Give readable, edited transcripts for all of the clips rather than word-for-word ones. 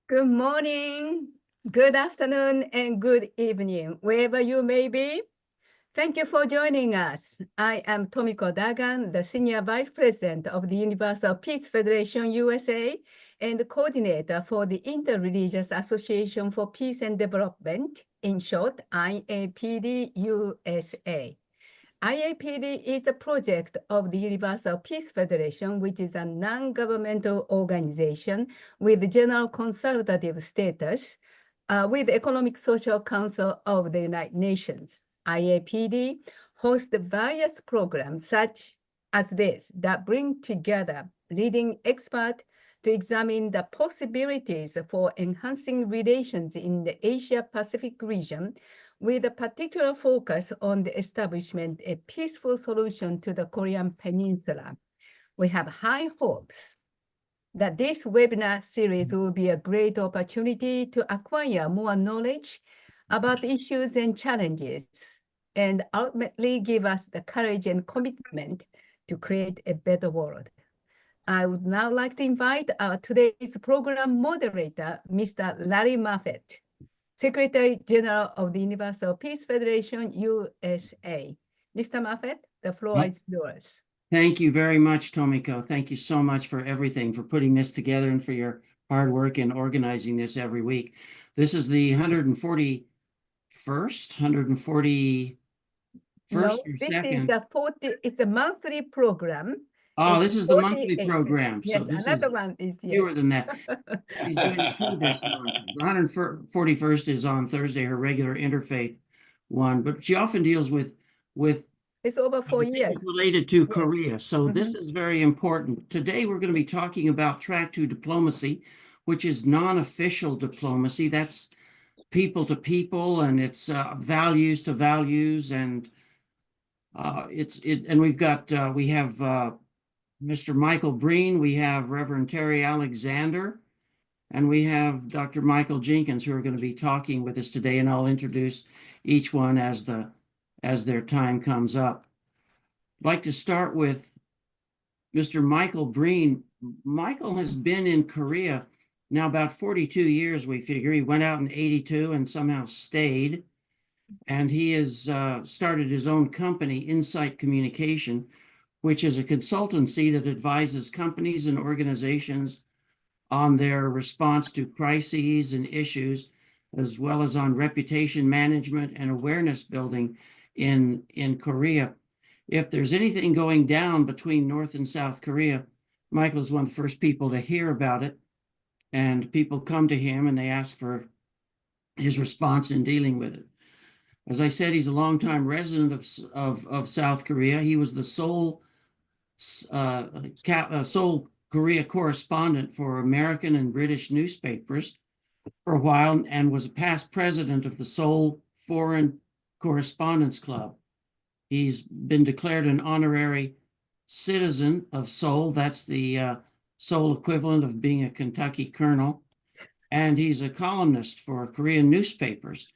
Good morning, good afternoon, and good evening, wherever you may be. Thank you for joining us. I am Tomiko Dagan, the Senior Vice President of the Universal Peace Federation USA and the coordinator for the Interreligious Association for Peace and Development, in short, IAPD USA. IAPD is a project of the Universal Peace Federation, which is a non-governmental organization with general consultative status with Economic Social Council of the United Nations. IAPD hosts various programs such as this that bring together leading experts to examine the possibilities for enhancing relations in the Asia-Pacific region with a particular focus on the establishment of a peaceful solution to the Korean Peninsula. We have high hopes that this webinar series will be a great opportunity to acquire more knowledge about issues and challenges, and ultimately give us the courage and commitment to create a better world. I would now like to invite our today's program moderator, Mr. Larry Moffett, Secretary General of the Universal Peace Federation, USA. Mr. Moffett, the floor is yours. Thank you very much, Tomiko. Thank you so much for everything, for putting this together and for your hard work in organizing this every week. This is the 141st, 141st No, or this second. is a 40, it's a monthly program. Oh, It's this is the monthly 48. program. Yes, So this another is one is, yes. fewer than that. She's doing two this month. The 141st is on Thursday, her regular interfaith one, but she often deals with it's over 4 years. related to Yes. Korea. So this is very important. Today, we're going to be talking about track 2 diplomacy, which is non-official diplomacy. That's people to people, and it's values to values, and we have Mr. Michael Breen, we have Reverend Terry Alexander, and we have Dr. Michael Jenkins, who are going to be talking with us today, and I'll introduce each one as their time comes up. I'd like to start with Mr. Michael Breen. Michael has been in Korea now about 42 years, we figure. He went out in 82 and somehow stayed. And he has started his own company, Insight Communication, which is a consultancy that advises companies and organizations on their response to crises and issues, as well as on reputation management and awareness building in Korea. If there's anything going down between North and South Korea, Michael is one of the first people to hear about it, and people come to him and they ask for his response in dealing with it. As I said, he's a longtime resident of South Korea. He was the Seoul Korea correspondent for American and British newspapers for a while, and was a past president of the Seoul Foreign Correspondents Club. He's been declared an honorary citizen of Seoul. That's the Seoul equivalent of being a Kentucky colonel. And he's a columnist for Korean newspapers.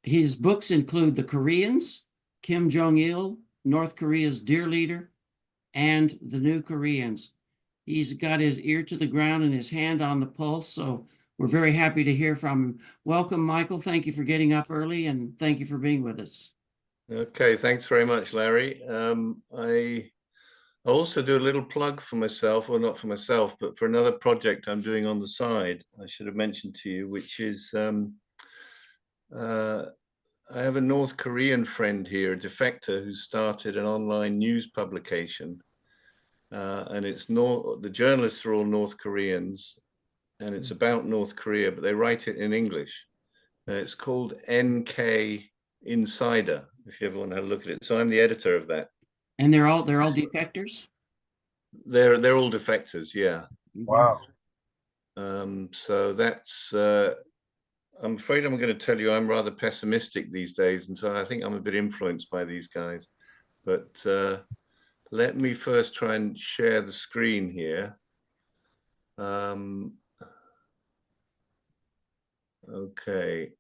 His books include The Koreans, Kim Jong-il, North Korea's Dear Leader, and The New Koreans. He's got his ear to the ground and his hand on the pulse, so we're very happy to hear from him. Welcome, Michael. Thank you for getting up early, and thank you for being with us. Okay, thanks very much, Larry. I also do a little plug for myself, or not for myself, but for another project I'm doing on the side, I should have mentioned to you, which is I have a North Korean friend here, a defector, who started an online news publication. And the journalists are all North Koreans, and it's about North Korea, but they write it in English. And it's called NK Insider, if you ever want to have a look at it. So I'm the editor of that. And they're all defectors? They're all defectors, yeah. Wow. So that's I'm afraid I'm going to tell you I'm rather pessimistic these days, and so I think I'm a bit influenced by these guys. But let me first try and share the screen here. Okay.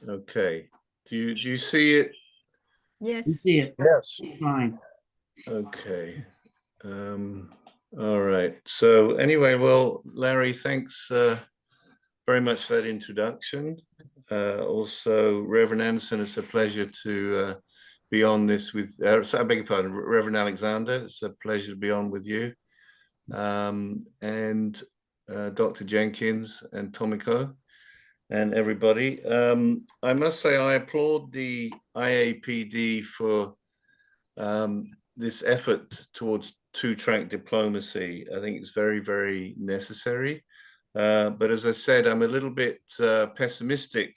Okay. Do you see it? Yes. You see it? Yes. Fine. Okay. All right. So anyway, well, Larry, thanks very much for that introduction. Also, Reverend Anderson, it's a pleasure to be on this with, so I beg your pardon, Reverend Alexander, it's a pleasure to be on with you. And Dr. Jenkins and Tomiko and everybody. I must say I applaud the IAPD for this effort towards two-track diplomacy. I think it's very, very necessary. But as I said, I'm a little bit pessimistic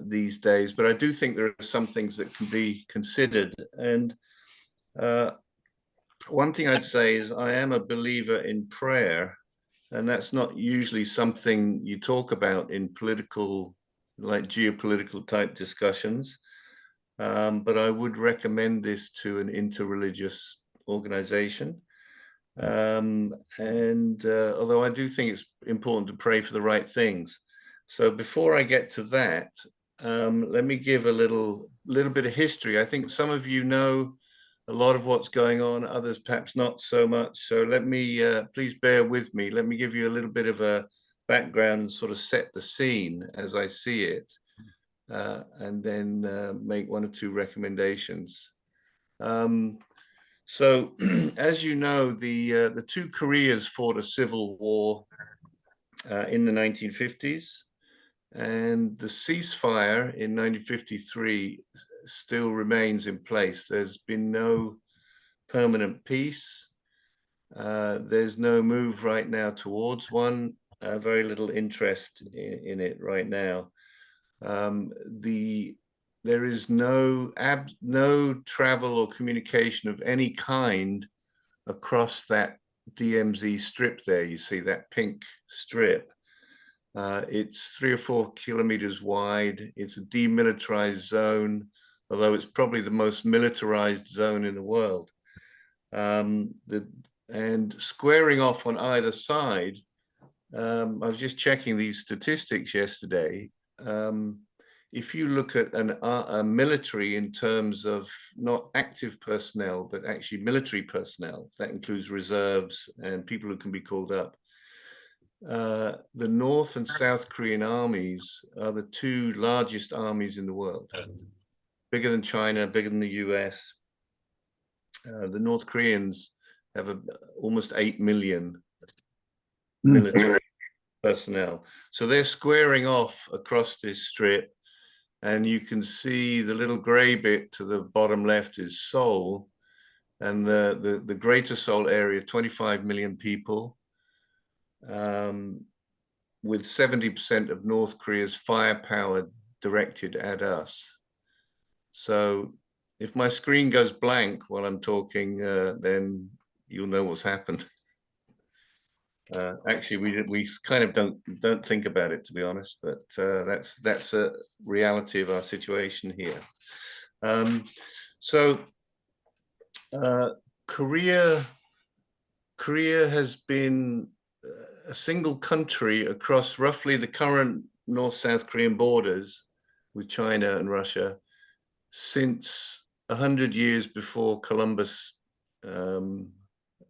these days, but I do think there are some things that can be considered. And one thing I'd say is I am a believer in prayer, and that's not usually something you talk about in political, like geopolitical type discussions. But I would recommend this to an interreligious organization. And although I do think it's important to pray for the right things. So before I get to that, let me give a little bit of history. I think some of you know a lot of what's going on, others perhaps not so much. So let me, please bear with me. Let me give you a little bit of a background and sort of set the scene as I see it. And then make one or two recommendations. So, as you know, the two Koreas fought a civil war in the 1950s, and the ceasefire in 1953 still remains in place. There's been no permanent peace. There's no move right now towards one. Very little interest in it right now. There is no travel or communication of any kind across that DMZ strip there. You see that pink strip. It's 3 or 4 kilometers wide. It's a demilitarized zone, although it's probably the most militarized zone in the world. And squaring off on either side, I was just checking these statistics yesterday. If you look at a military in terms of not active personnel, but actually military personnel, that includes reserves and people who can be called up. The North and South Korean armies are the two largest armies in the world, bigger than China, bigger than the US. The North Koreans have almost 8 million military personnel. So they're squaring off across this strip, and you can see the little gray bit to the bottom left is Seoul, and the greater Seoul area, 25 million people, with 70% of North Korea's firepower directed at us. So if my screen goes blank while I'm talking, then you'll know what's happened. Actually, we kind of don't think about it, to be honest, but that's a reality of our situation here. So Korea has been a single country across roughly the current North-South Korean borders with China and Russia since 100 years before Columbus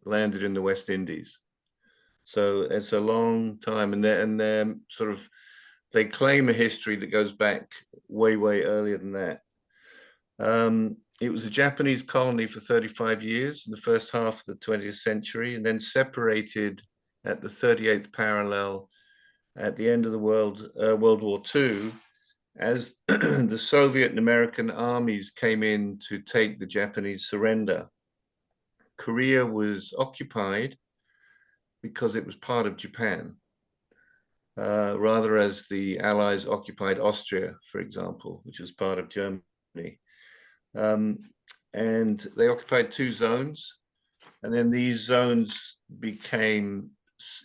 landed in the West Indies. So it's a long time, and they're sort of, they claim a history that goes back way earlier than that. It was a Japanese colony for 35 years in the first half of the 20th century, and then separated at the 38th parallel at the end of the World War II, as the Soviet and American armies came in to take the Japanese surrender. Korea was occupied because it was part of Japan, rather as the Allies occupied Austria, for example, which was part of Germany. And they occupied 2 zones, and then these zones became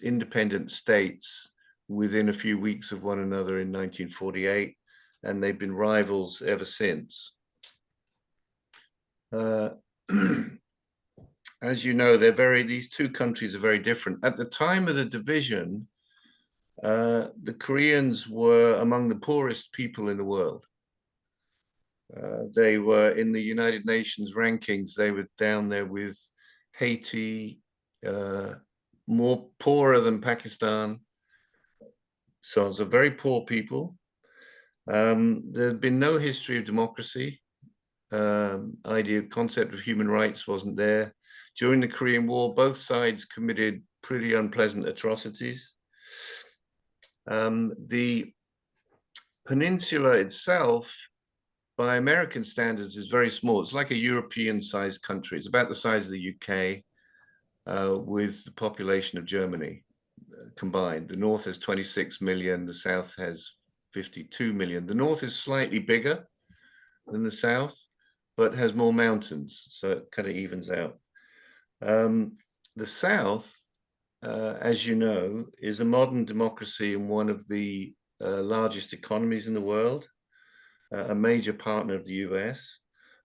independent states within a few weeks of one another in 1948, and they've been rivals ever since. As you know, these two countries are very different. At the time of the division, the Koreans were among the poorest people in the world. They were in the United Nations rankings, they were down there with Haiti, more poorer than Pakistan. So it's a very poor people. There's been no history of democracy. Concept of human rights wasn't there. During the Korean War, both sides committed pretty unpleasant atrocities. The peninsula itself, by American standards, is very small. It's like a European-sized country. It's about the size of the UK, with the population of Germany combined. The north has 26 million, the south has 52 million. The north is slightly bigger than the south, but has more mountains, so it kind of evens out. The south, as you know, is a modern democracy and one of the largest economies in the world, a major partner of the US.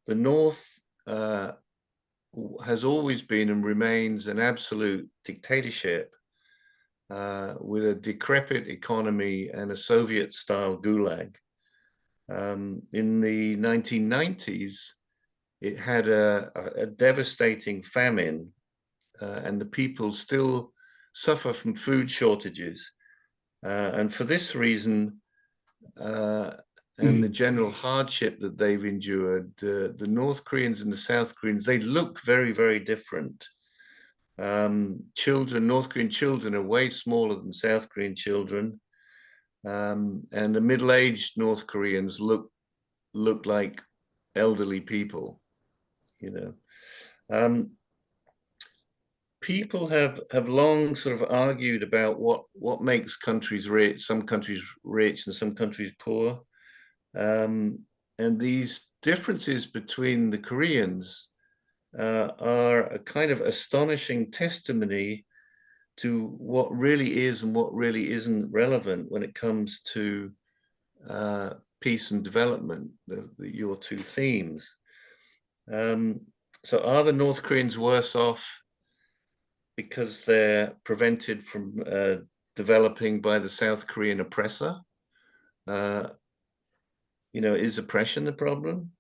The north has always been and remains an absolute dictatorship, with a decrepit economy and a Soviet-style gulag. In the 1990s, it had a devastating famine, and the people still suffer from food shortages. And for this reason, and the general hardship that they've endured, the North Koreans and the South Koreans, they look very, very different. North Korean children are way smaller than South Korean children. And the middle-aged North Koreans look like elderly people, you know. People have long sort of argued about what makes countries rich, some countries rich and some countries poor. And these differences between the Koreans are a kind of astonishing testimony to what really is and what really isn't relevant when it comes to peace and development, your two themes. So are the North Koreans worse off because they're prevented from developing by the South Korean oppressor? Is oppression the problem?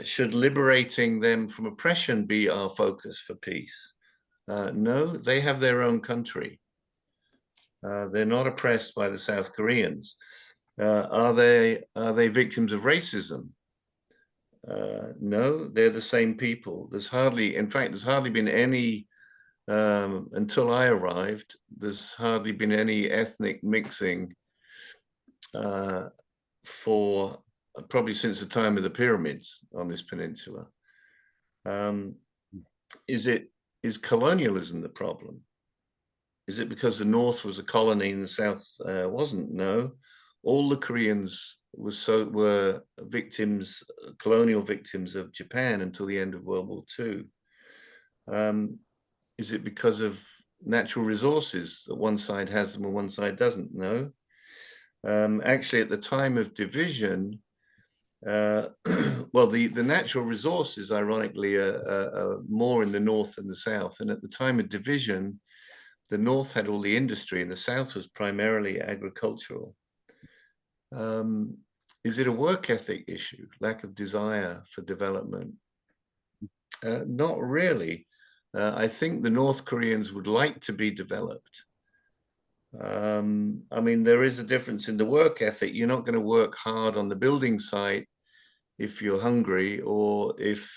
Should liberating them from oppression be our focus for peace? No, they have their own country. They're not oppressed by the South Koreans. Are they victims of racism? No, they're the same people. There's hardly been any, until I arrived, there's hardly been any ethnic mixing for probably since the time of the pyramids on this peninsula. Is colonialism the problem? Is it because the North was a colony and the South wasn't? No, all the Koreans were victims, colonial victims of Japan until the end of World War II. Is it because of natural resources that one side has them and one side doesn't? No. Actually, at the time of division, well, the natural resources, ironically, are more in the North than the South. And at the time of division, the North had all the industry and the South was primarily agricultural. Is it a work ethic issue, lack of desire for development? Not really. I think the North Koreans would like to be developed. I mean, there is a difference in the work ethic. You're not going to work hard on the building site if you're hungry, or if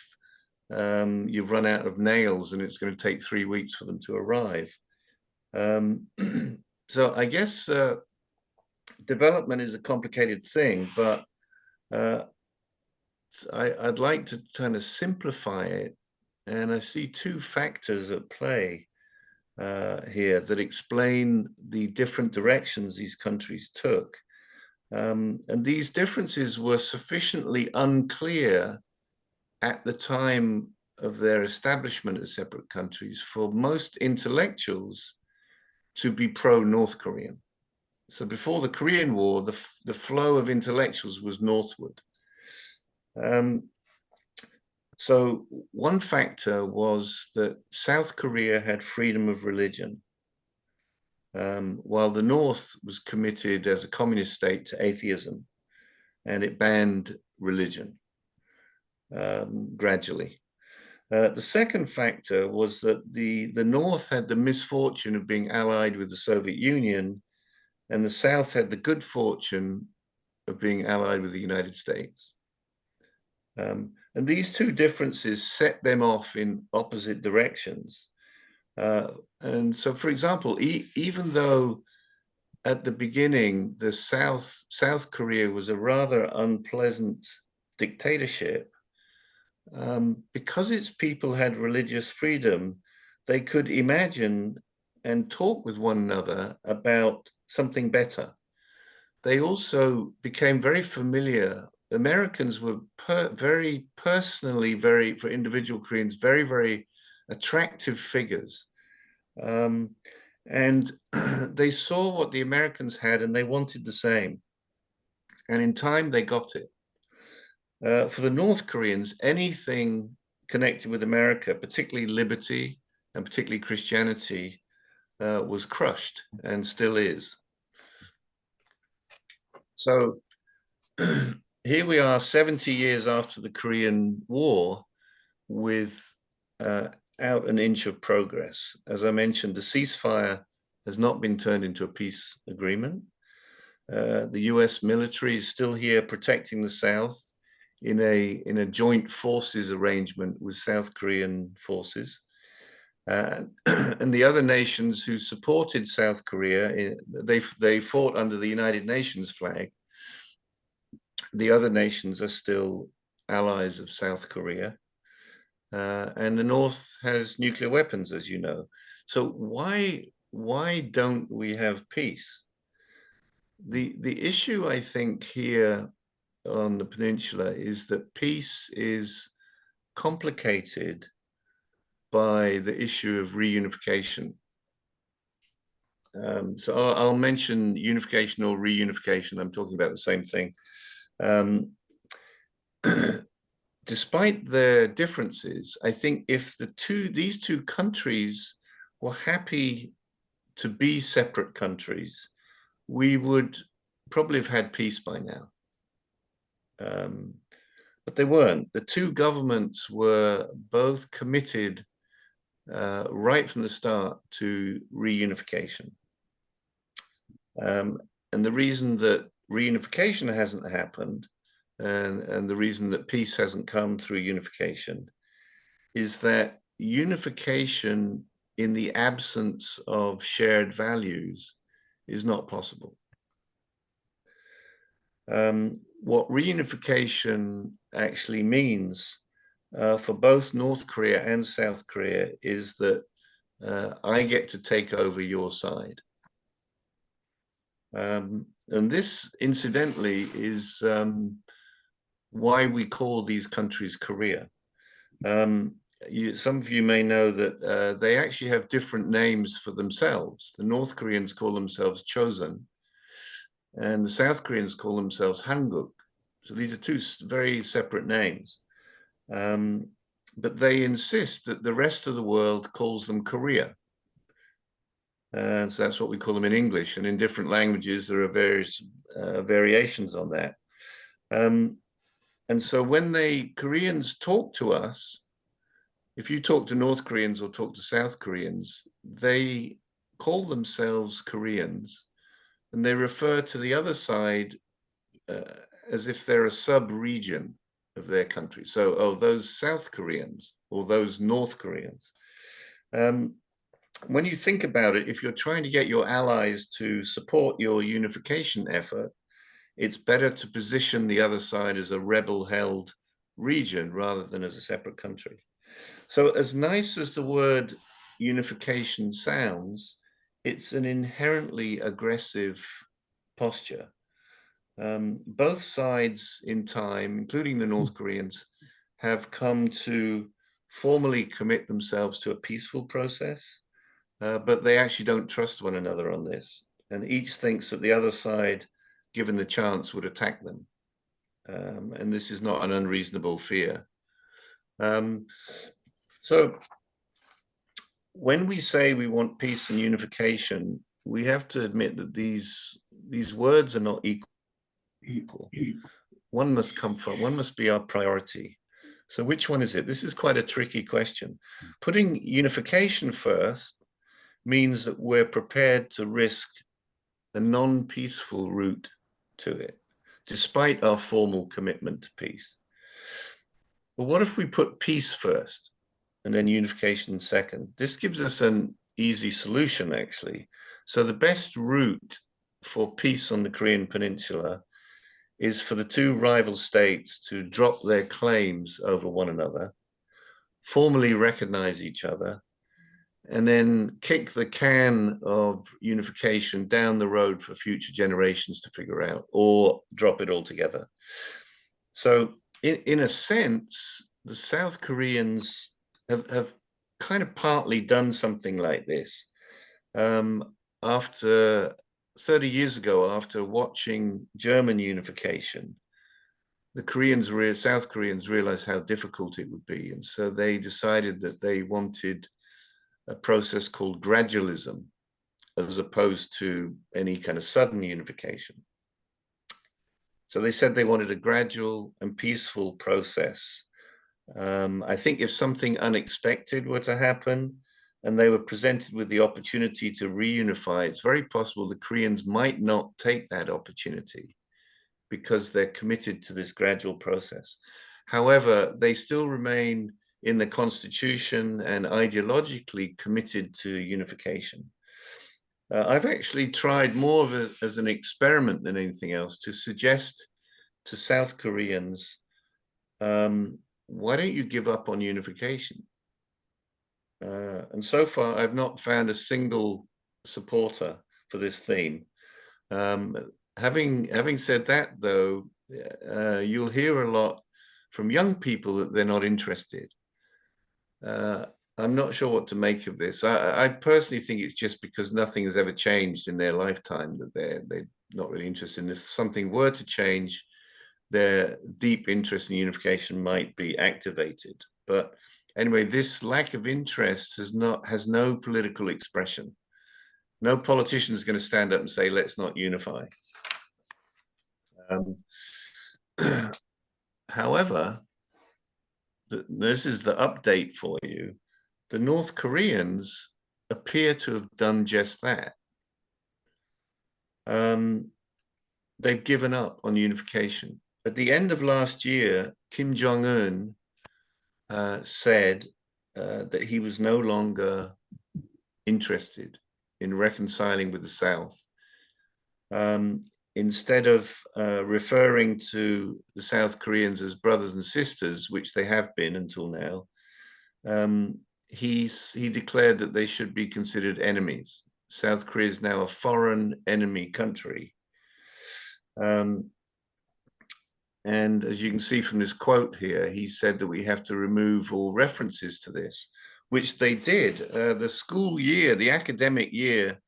you've run out of nails and it's going to take 3 weeks for them to arrive. So I guess development is a complicated thing, but I'd like to kind of simplify it. And I see two factors at play here that explain the different directions these countries took. And these differences were sufficiently unclear at the time of their establishment as separate countries for most intellectuals to be pro-North Korean. So before the Korean War, the flow of intellectuals was northward. So one factor was that South Korea had freedom of religion. while the North was committed as a communist state to atheism, and it banned religion gradually. The second factor was that the North had the misfortune of being allied with the Soviet Union, and the South had the good fortune of being allied with the United States. And these two differences set them off in opposite directions. And so, for example, even though at the beginning the South Korea was a rather unpleasant dictatorship, because its people had religious freedom, they could imagine and talk with one another about something better. They also became very familiar. Americans were very personally, for individual Koreans, very, very attractive figures. And they saw what the Americans had and they wanted the same. And in time, they got it. For the North Koreans, anything connected with America, particularly liberty and particularly Christianity, was crushed and still is. So here we are 70 years after the Korean War without an inch of progress. As I mentioned, the ceasefire has not been turned into a peace agreement. The US military is still here protecting the South in a joint forces arrangement with South Korean forces. And the other nations who supported South Korea, they fought under the United Nations flag. The other nations are still allies of South Korea. And the North has nuclear weapons, as you know. So why don't we have peace? The issue, I think, here on the peninsula is that peace is complicated by the issue of reunification. So I'll mention unification or reunification. I'm talking about the same thing. Despite their differences, I think if these two countries were happy to be separate countries, we would probably have had peace by now. But they weren't. The two governments were both committed right from the start to reunification. And the reason that reunification hasn't happened and the reason that peace hasn't come through unification is that unification in the absence of shared values is not possible. What reunification actually means for both North Korea and South Korea is that I get to take over your side. And this, incidentally, is why we call these countries Korea. Some of you may know that they actually have different names for themselves. The North Koreans call themselves Chosun, and the South Koreans call themselves Hanguk. So these are two very separate names. But they insist that the rest of the world calls them Korea. And so that's what we call them in English. And in different languages, there are various variations on that. And so when Koreans talk to us, if you talk to North Koreans or talk to South Koreans, they call themselves Koreans, and they refer to the other side as if they're a sub-region of their country. So, oh, those South Koreans or those North Koreans. When you think about it, if you're trying to get your allies to support your unification effort, it's better to position the other side as a rebel-held region rather than as a separate country. So as nice as the word unification sounds, it's an inherently aggressive posture. Both sides in time, including the North Koreans, have come to formally commit themselves to a peaceful process, but they actually don't trust one another on this. And each thinks that the other side, given the chance, would attack them. And this is not an unreasonable fear. So when we say we want peace and unification, we have to admit that these words are not equal. One must be our priority. So which one is it? This is quite a tricky question. Putting unification first means that we're prepared to risk a non-peaceful route to it, despite our formal commitment to peace. But what if we put peace first and then unification second? This gives us an easy solution, actually. So the best route for peace on the Korean Peninsula is for the two rival states to drop their claims over one another, formally recognize each other, and then kick the can of unification down the road for future generations to figure out, or drop it altogether. So in a sense, the South Koreans have kind of partly done something like this. After 30 years ago, after watching German unification, the South Koreans realized how difficult it would be. And so they decided that they wanted a process called gradualism, as opposed to any kind of sudden unification. So they said they wanted a gradual and peaceful process. I think if something unexpected were to happen and they were presented with the opportunity to reunify, it's very possible the Koreans might not take that opportunity because they're committed to this gradual process. However, they still remain in the constitution and ideologically committed to unification. I've actually tried more of it as an experiment than anything else to suggest to South Koreans, why don't you give up on unification? And so far, I've not found a single supporter for this theme. Having said that, though, you'll hear a lot from young people that they're not interested. I'm not sure what to make of this. I personally think it's just because nothing has ever changed in their lifetime that they're not really interested. And if something were to change, their deep interest in unification might be activated. But anyway, this lack of interest has no political expression. No politician is going to stand up and say, let's not unify. However, this is the update for you. The North Koreans appear to have done just that. They've given up on unification. At the end of last year, Kim Jong-un said that he was no longer interested in reconciling with the South. Instead of referring to the South Koreans as brothers and sisters, which they have been until now, he declared that they should be considered enemies. South Korea is now a foreign enemy country. And as you can see from this quote here, he said that we have to remove all references to this, which they did. The school year, the academic year,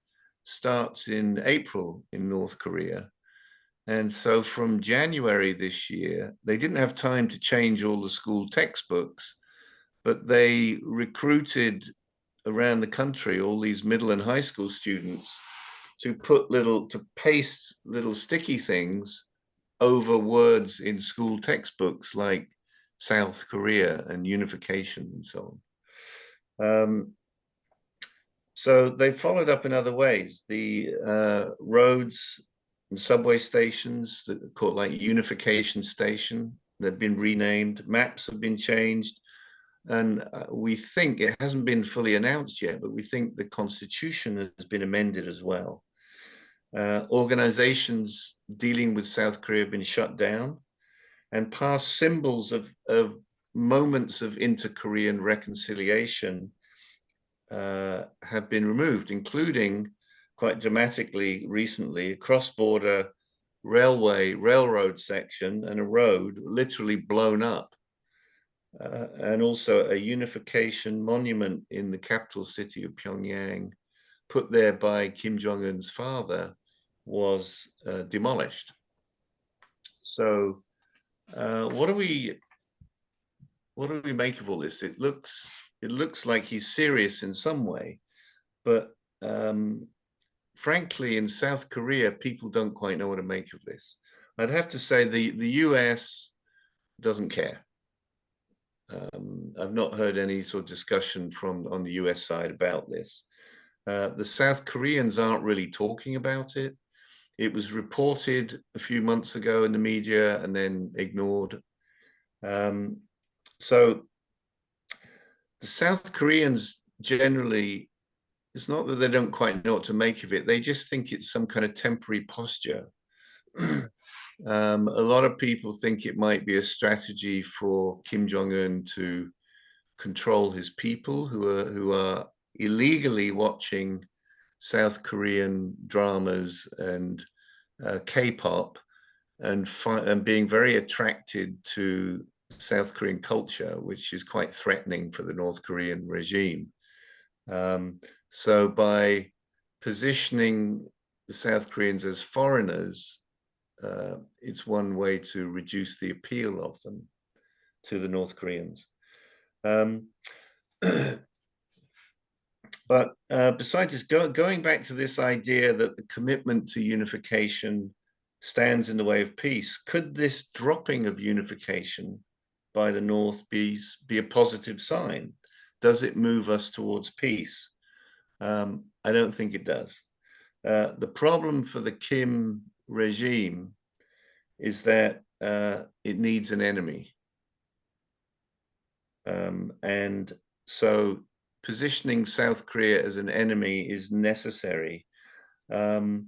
starts in April in North Korea. And so from January this year, they didn't have time to change all the school textbooks, but they recruited around the country all these middle and high school students to paste little sticky things over words in school textbooks like South Korea and unification and so on. So they followed up in other ways. The roads and subway stations that are called like Unification Station, they've been renamed, maps have been changed. And we think, it hasn't been fully announced yet, but we think the constitution has been amended as well. Organizations dealing with South Korea have been shut down, and past symbols of moments of inter-Korean reconciliation have been removed, including quite dramatically recently a cross-border railroad section and a road literally blown up. And also a unification monument in the capital city of Pyongyang, put there by Kim Jong-un's father, was demolished. So what do we make of all this? It looks like he's serious in some way, but frankly, in South Korea, people don't quite know what to make of this. I'd have to say the US doesn't care. I've not heard any sort of discussion on the US side about this. The South Koreans aren't really talking about it. It was reported a few months ago in the media and then ignored. So the South Koreans generally, it's not that they don't quite know what to make of it. They just think it's some kind of temporary posture. A lot of people think it might be a strategy for Kim Jong-un to control his people who are illegally watching South Korean dramas and K-pop and being very attracted to South Korean culture, which is quite threatening for the North Korean regime. So by positioning the South Koreans as foreigners, it's one way to reduce the appeal of them to the North Koreans. But besides this, going back to this idea that the commitment to unification stands in the way of peace, could this dropping of unification by the North be a positive sign? Does it move us towards peace? I don't think it does. The problem for the Kim regime is that it needs an enemy. And so positioning South Korea as an enemy is necessary. And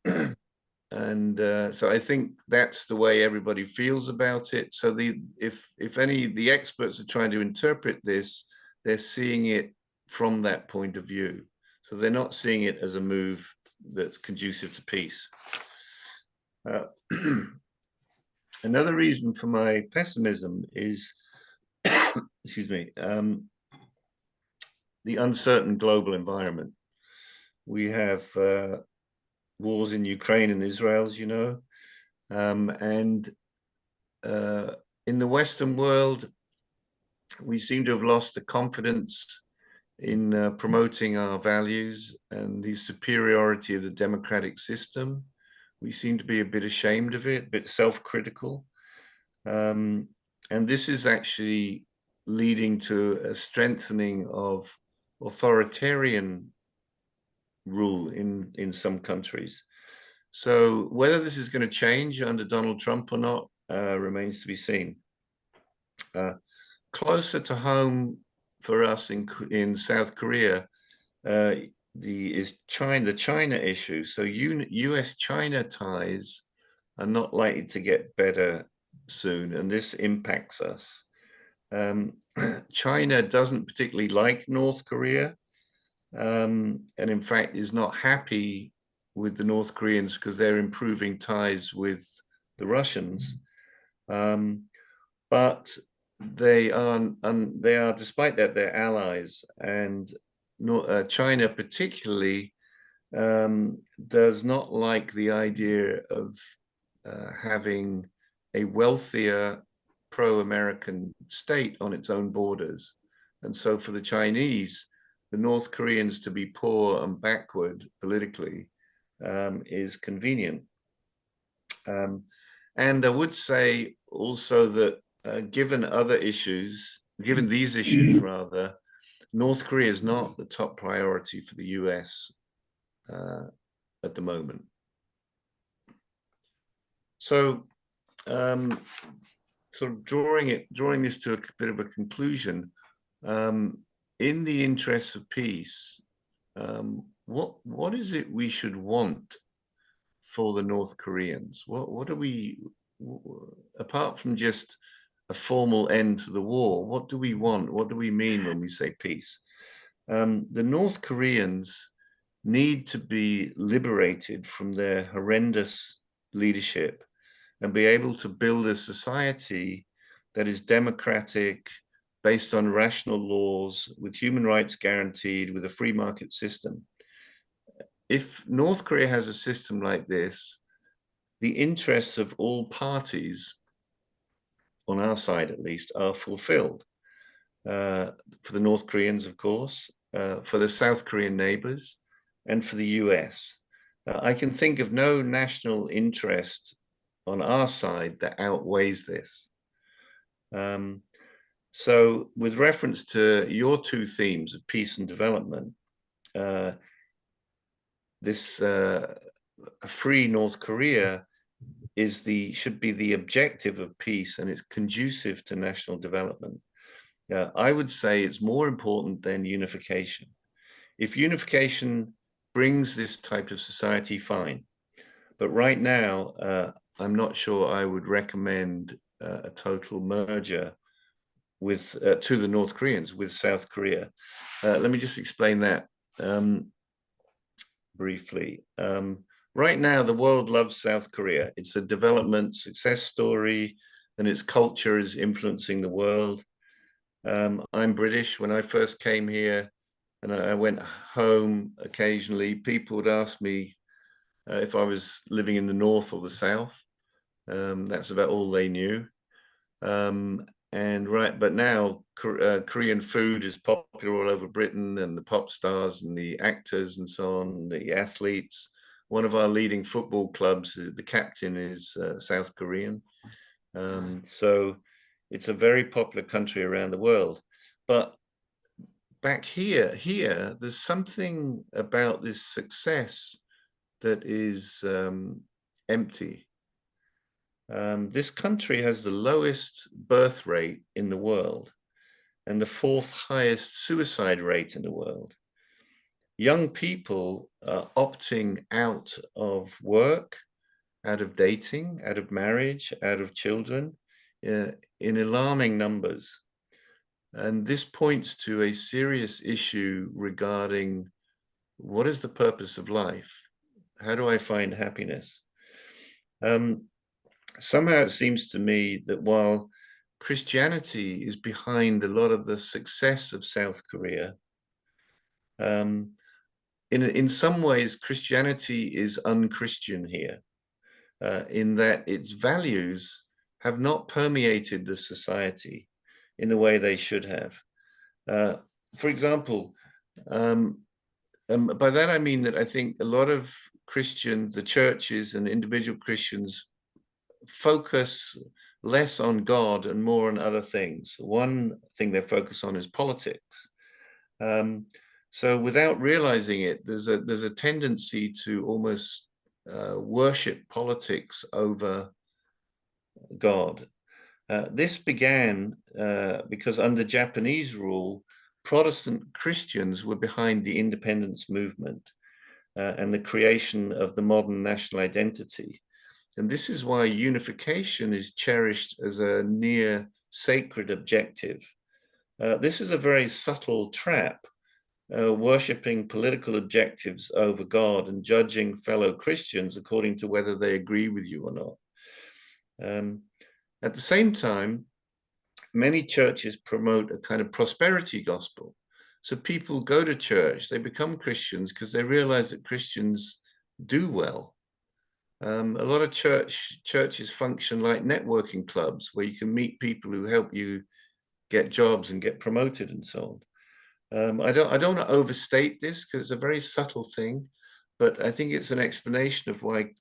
so I think that's the way everybody feels about it. So if any the experts are trying to interpret this, they're seeing it from that point of view. So they're not seeing it as a move that's conducive to peace. Another reason for my pessimism is, excuse me, the uncertain global environment. We have wars in Ukraine and Israel, as you know, and in the Western world, we seem to have lost the confidence in promoting our values and the superiority of the democratic system. We seem to be a bit ashamed of it, a bit self-critical. And this is actually leading to a strengthening of authoritarian rule in some countries. So whether this is going to change under Donald Trump or not remains to be seen. Closer to home for us in South Korea is the China issue. So US-China ties are not likely to get better soon, and this impacts us. China doesn't particularly like North Korea, and in fact is not happy with the North Koreans because they're improving ties with the Russians. But they are, despite that, they're allies, and China particularly does not like the idea of having a wealthier pro-American state on its own borders. And so for the Chinese, the North Koreans to be poor and backward politically is convenient. And I would say also that given these issues rather, North Korea is not the top priority for the US at the moment. So sort of drawing this to a bit of a conclusion, in the interests of peace, what is it we should want for the North Koreans? What do we, apart from just a formal end to the war, what do we want? What do we mean when we say peace? The North Koreans need to be liberated from their horrendous leadership and be able to build a society that is democratic, based on rational laws, with human rights guaranteed, with a free market system. If North Korea has a system like this, the interests of all parties, on our side at least, are fulfilled. For the North Koreans, of course, for the South Korean neighbors, and for the US. I can think of no national interest on our side that outweighs this. So with reference to your two themes of peace and development, this a free North Korea should be the objective of peace, and it's conducive to national development. I would say it's more important than unification. If unification brings this type of society, fine. But right now, I'm not sure I would recommend a total merger with to the North Koreans with South Korea. Let me just explain that briefly. Right now, the world loves South Korea. It's a development success story, and its culture is influencing the world. I'm British. When I first came here and I went home occasionally, people would ask me if I was living in the north or the south. That's about all they knew. But now Korean food is popular all over Britain, and the pop stars and the actors and so on, the athletes. One of our leading football clubs, the captain is South Korean. So it's a very popular country around the world. But back here, there's something about this success that is empty. This country has the lowest birth rate in the world and the fourth highest suicide rate in the world. Young people are opting out of work, out of dating, out of marriage, out of children in alarming numbers. And this points to a serious issue regarding what is the purpose of life? How do I find happiness? Somehow it seems to me that while Christianity is behind a lot of the success of South Korea, in some ways, Christianity is unchristian here, in that its values have not permeated the society in the way they should have. For example, by that I mean that I think a lot of Christians, the churches and individual Christians, focus less on God and more on other things. One thing they focus on is politics. So without realizing it, there's a tendency to almost worship politics over God. This began because under Japanese rule, Protestant Christians were behind the independence movement and the creation of the modern national identity. And this is why unification is cherished as a near sacred objective. This is a very subtle trap, worshipping political objectives over God and judging fellow Christians according to whether they agree with you or not. At the same time, many churches promote a kind of prosperity gospel. So people go to church, they become Christians because they realize that Christians do well. A lot of churches function like networking clubs where you can meet people who help you get jobs and get promoted and so on. I don't want to overstate this because it's a very subtle thing, but I think it's an explanation of why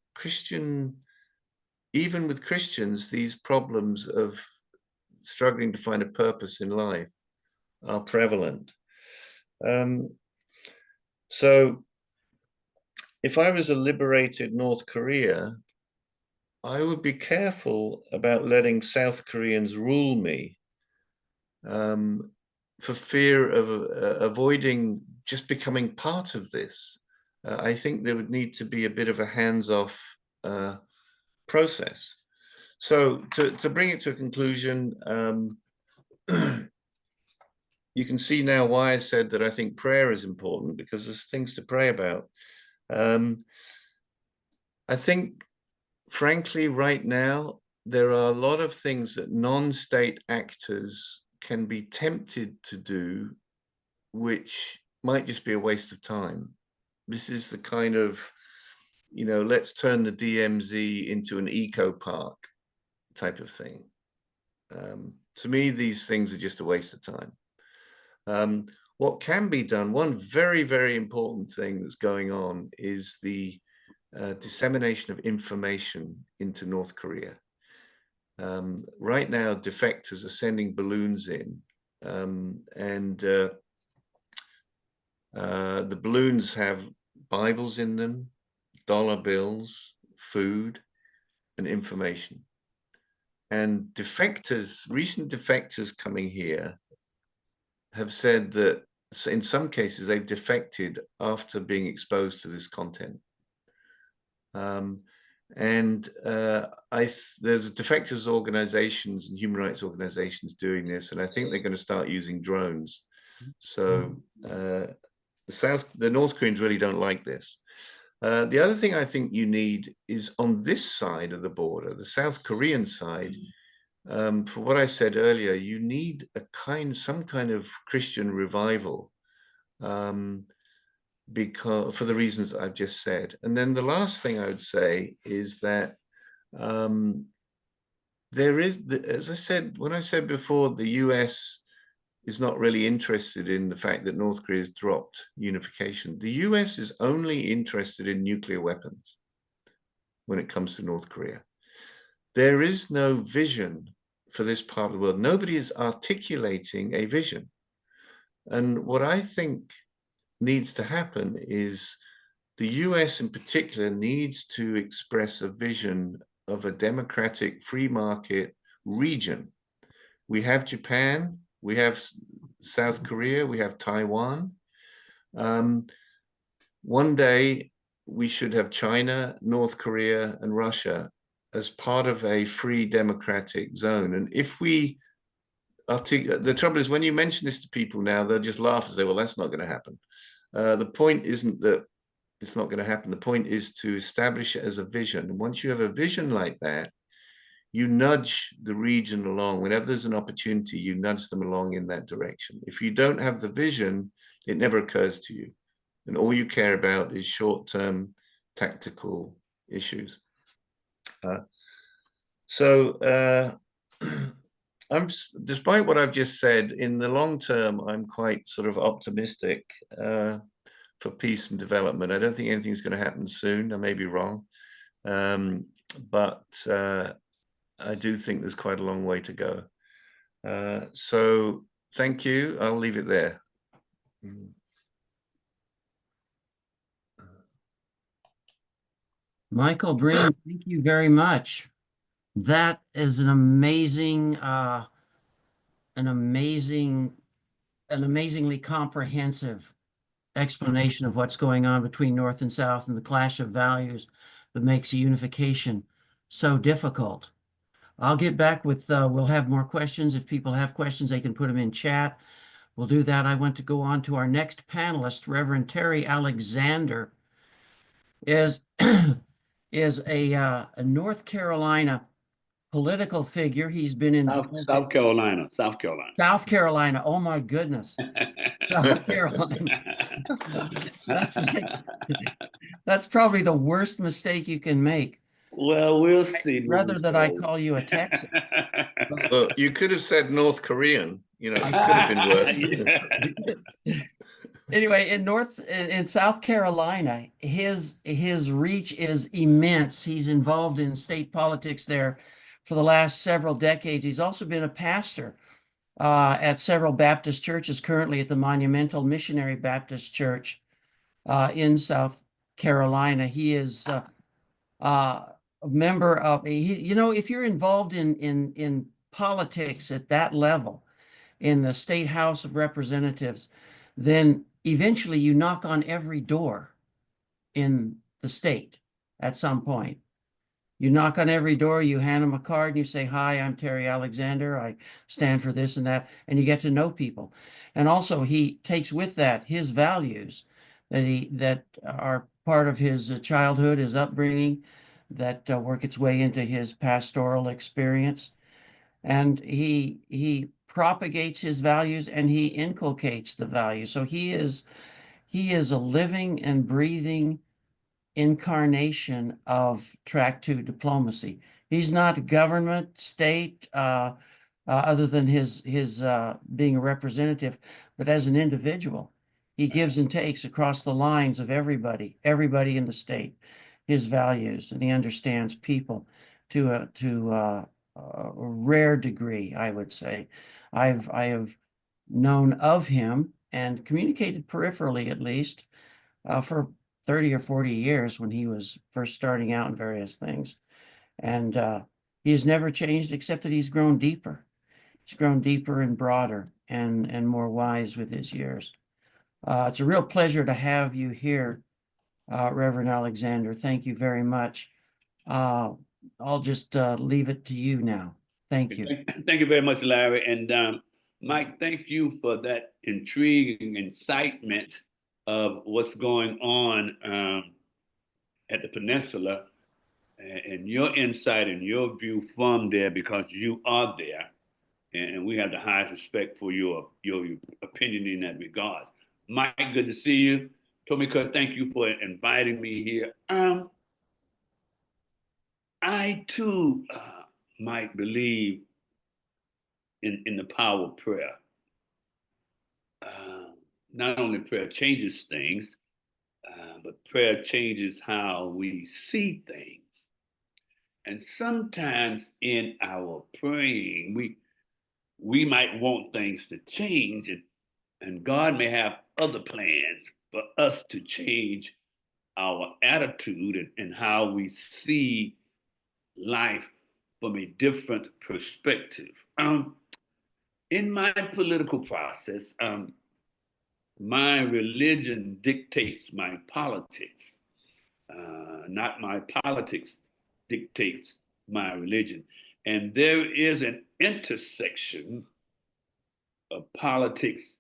even with Christians, these problems of struggling to find a purpose in life are prevalent. So if I was a liberated North Korea, I would be careful about letting South Koreans rule me, for fear of avoiding just becoming part of this. I think there would need to be a bit of a hands-off process. So to bring it to a conclusion, you can see now why I said that I think prayer is important, because there's things to pray about. I think, frankly, right now, there are a lot of things that non-state actors can be tempted to do, which might just be a waste of time. This is the kind of, let's turn the DMZ into an eco park type of thing. To me, these things are just a waste of time. what can be done, one very, very important thing that's going on is the dissemination of information into North Korea. Right now, defectors are sending balloons in, and the balloons have Bibles in them, dollar bills, food, and information. And defectors, recent defectors coming here, have said that in some cases they've defected after being exposed to this content. There's defectors organizations and human rights organizations doing this, and I think they're going to start using drones. So the North Koreans really don't like this. The other thing I think you need is on this side of the border, the South Korean side. For what I said earlier, you need some kind of Christian revival, because for the reasons I've just said. And then the last thing I would say is that there is, as I said, when I said before, the US is not really interested in the fact that North Korea has dropped unification. The US is only interested in nuclear weapons when it comes to North Korea. There is no vision for this part of the world. Nobody is articulating a vision. And what I think needs to happen is the US in particular needs to express a vision of a democratic free market region. We have Japan, we have South Korea, we have Taiwan. One day we should have China, North Korea, and Russia as part of a free democratic zone. And if we the trouble is, when you mention this to people now, they'll just laugh and say, well, that's not going to happen. The point isn't that it's not going to happen. The point is to establish it as a vision. And once you have a vision like that, you nudge the region along. Whenever there's an opportunity, you nudge them along in that direction. If you don't have the vision, it never occurs to you. And all you care about is short-term tactical issues. Despite what I've just said, in the long term, I'm quite sort of optimistic for peace and development. I don't think anything's going to happen soon. I may be wrong, but I do think there's quite a long way to go. So thank you. I'll leave it there. Michael Breen, thank you very much. That is an amazingly comprehensive explanation of what's going on between North and South and the clash of values that makes a unification so difficult. I'll get back with, we'll have more questions. If people have questions, they can put them in chat. We'll do that. I want to go on to our next panelist, Reverend Terry Alexander, is a North Carolina political figure. He's been in South Carolina. South Carolina. Oh my goodness. South Carolina. That's probably the worst mistake you can make. Well, we'll see. Rather than I call you a Texan. Well, you could have said North Korean. You know, it could have been worse. Anyway, in South Carolina, his reach is immense. He's involved in state politics there for the last several decades. He's also been a pastor at several Baptist churches, currently at the Monumental Missionary Baptist Church in South Carolina. He is a member of you know, if you're involved in politics at that level, in the State House of Representatives, then eventually you knock on every door in the state at some point. You knock on every door, you hand them a card and you say, hi, I'm Terry Alexander. I stand for this and that, and you get to know people. And also he takes with that his values that are part of his childhood, his upbringing, that work its way into his pastoral experience. And he propagates his values and he inculcates the values. So he is a living and breathing incarnation of Track 2 diplomacy. He's not government, state, other than his being a representative, but as an individual. He gives and takes across the lines of everybody in the state, his values, and he understands people to a rare degree, I would say. I have known of him and communicated peripherally, at least, for 30 or 40 years when he was first starting out in various things. And he's never changed, except that he's grown deeper. He's grown deeper and broader and more wise with his years. It's a real pleasure to have you here, Reverend Alexander. Thank you very much. I'll just leave it to you now. Thank you. Thank you very much, Larry. And Mike, thank you for that intriguing incitement of what's going on at the peninsula and your insight and your view from there, because you are there. And we have the highest respect for your opinion in that regard. Mike, good to see you. Tomiko, thank you for inviting me here. I too, Mike, believe in the power of prayer. Not only prayer changes things, but prayer changes how we see things. And sometimes in our praying, we might want things to change, and God may have other plans for us to change our attitude and how we see life from a different perspective. In my political process, my religion dictates my politics, not my politics dictates my religion. And there is an intersection of politics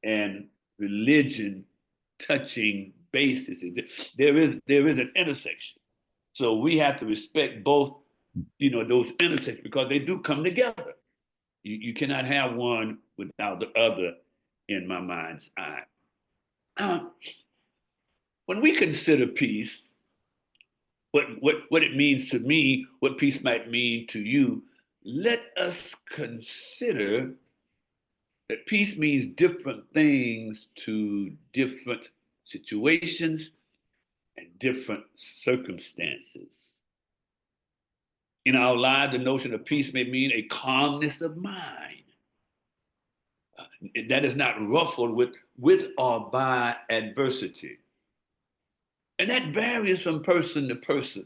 and religion touching bases. There is an intersection. So we have to respect both, those intersections, because they do come together. You cannot have one without the other in my mind's eye. When we consider peace, what it means to me, what peace might mean to you, let us consider that peace means different things to different situations and different circumstances. In our lives, the notion of peace may mean a calmness of mind that is not ruffled with or by adversity. And that varies from person to person,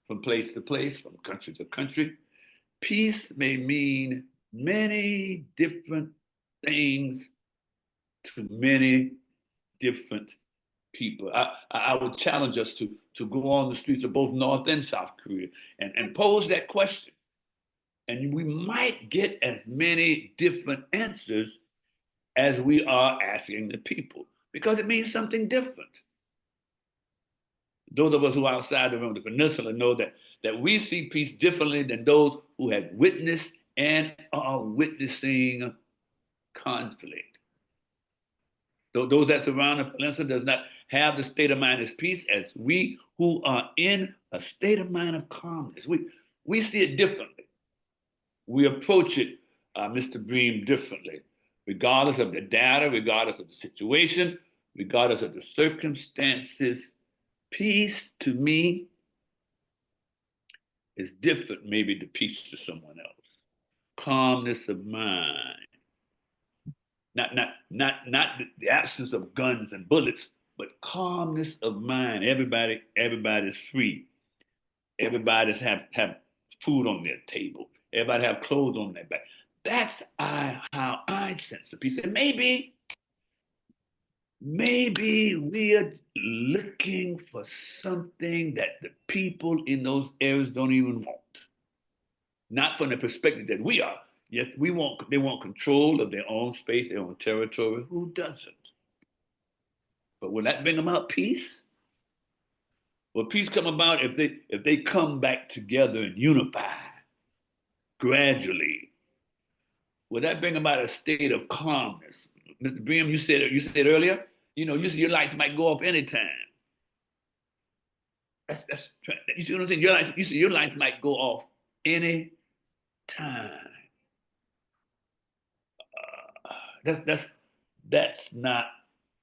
from place to place, from country to country. Peace may mean many different things to many different people. I would challenge us to go on the streets of both North and South Korea and pose that question. And we might get as many different answers as we are asking the people, because it means something different. Those of us who are outside the peninsula know that we see peace differently than those who have witnessed and are witnessing conflict. Those that surround the peninsula does not have the state of mind as peace as we who are in a state of mind of calmness. We see it differently. We approach it, Mr. Bream, differently, regardless of the data, regardless of the situation, regardless of the circumstances. Peace to me is different, maybe, to peace to someone else. Calmness of mind. Not the absence of guns and bullets, but calmness of mind. Everybody's free. Everybody's have food on their table. Everybody have clothes on their back. That's how I sense the peace. And maybe we are looking for something that the people in those areas don't even want. Not from the perspective that we are. Yes, they want control of their own space, their own territory. Who doesn't? But will that bring about peace? Will peace come about if they come back together and unify gradually? Will that bring about a state of calmness? Mr. Bream, you said earlier, your lights might go off anytime. That's you see what I'm saying? Your lights might go off any time. That's not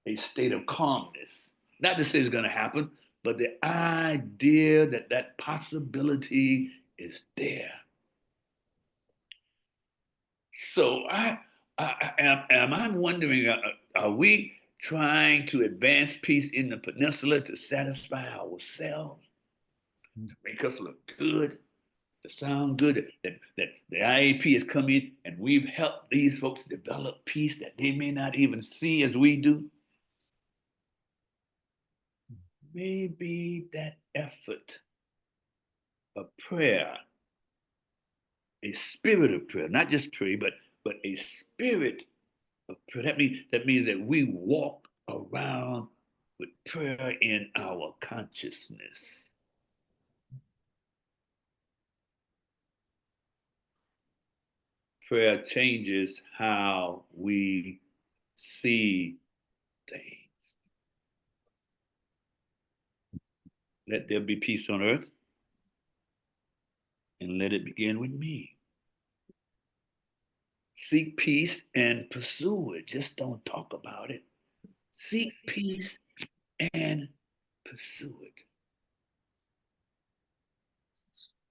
a state of calmness. Not to say it's going to happen, but the idea that that possibility is there. So I'm wondering, are we trying to advance peace in the peninsula to satisfy ourselves, to make us look good, to sound good? That the IAP has come in and we've helped these folks develop peace that they may not even see as we do. Maybe that effort of prayer, a spirit of prayer, not just pray, but a spirit of prayer. That means that we walk around with prayer in our consciousness. Prayer changes how we see things. Let there be peace on earth, and let it begin with me. Seek peace and pursue it. Just don't talk about it. Seek peace and pursue it.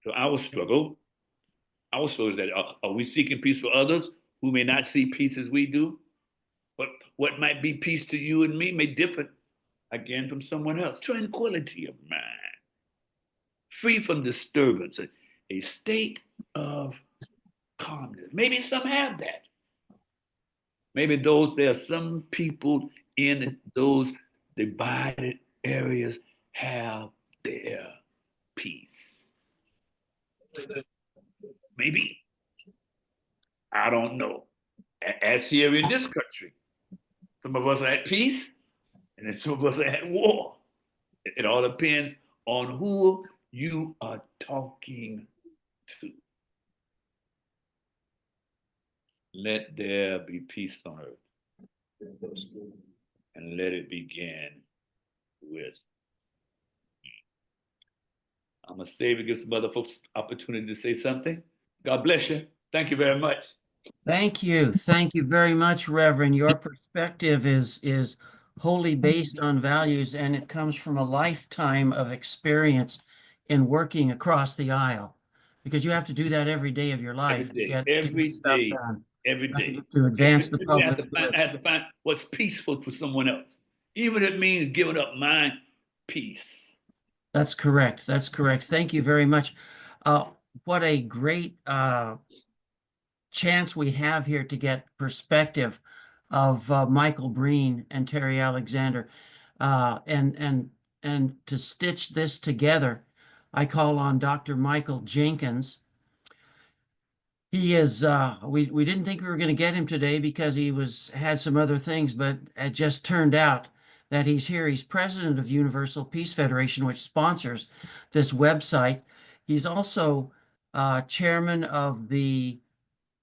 So our struggle is that are we seeking peace for others who may not see peace as we do? What might be peace to you and me may differ again from someone else. Tranquility of mind, free from disturbance, a state of calmness. Maybe some have that. Maybe there are some people in those divided areas have their peace. Maybe. I don't know. As here in this country, some of us are at peace, and then some of us are at war. It all depends on who you are talking to. Let there be peace on earth, and let it begin with me. I'm going to save and give some other folks opportunity to say something. God bless you. Thank you very much. Thank you. Thank you very much, Reverend. Your perspective is wholly based on values, and it comes from a lifetime of experience in working across the aisle, because you have to do that every day of your life to get stuff done. Every day. To advance the I have public to good. I have to find what's peaceful for someone else, even if it means giving up my peace. That's correct. That's correct. Thank you very much. What a great chance we have here to get perspective of Michael Breen and Terry Alexander, and to stitch this together, I call on Dr. Michael Jenkins. He is we didn't think we were going to get him today because he had some other things, but it just turned out that he's here. He's president of Universal Peace Federation, which sponsors this website. He's also chairman of the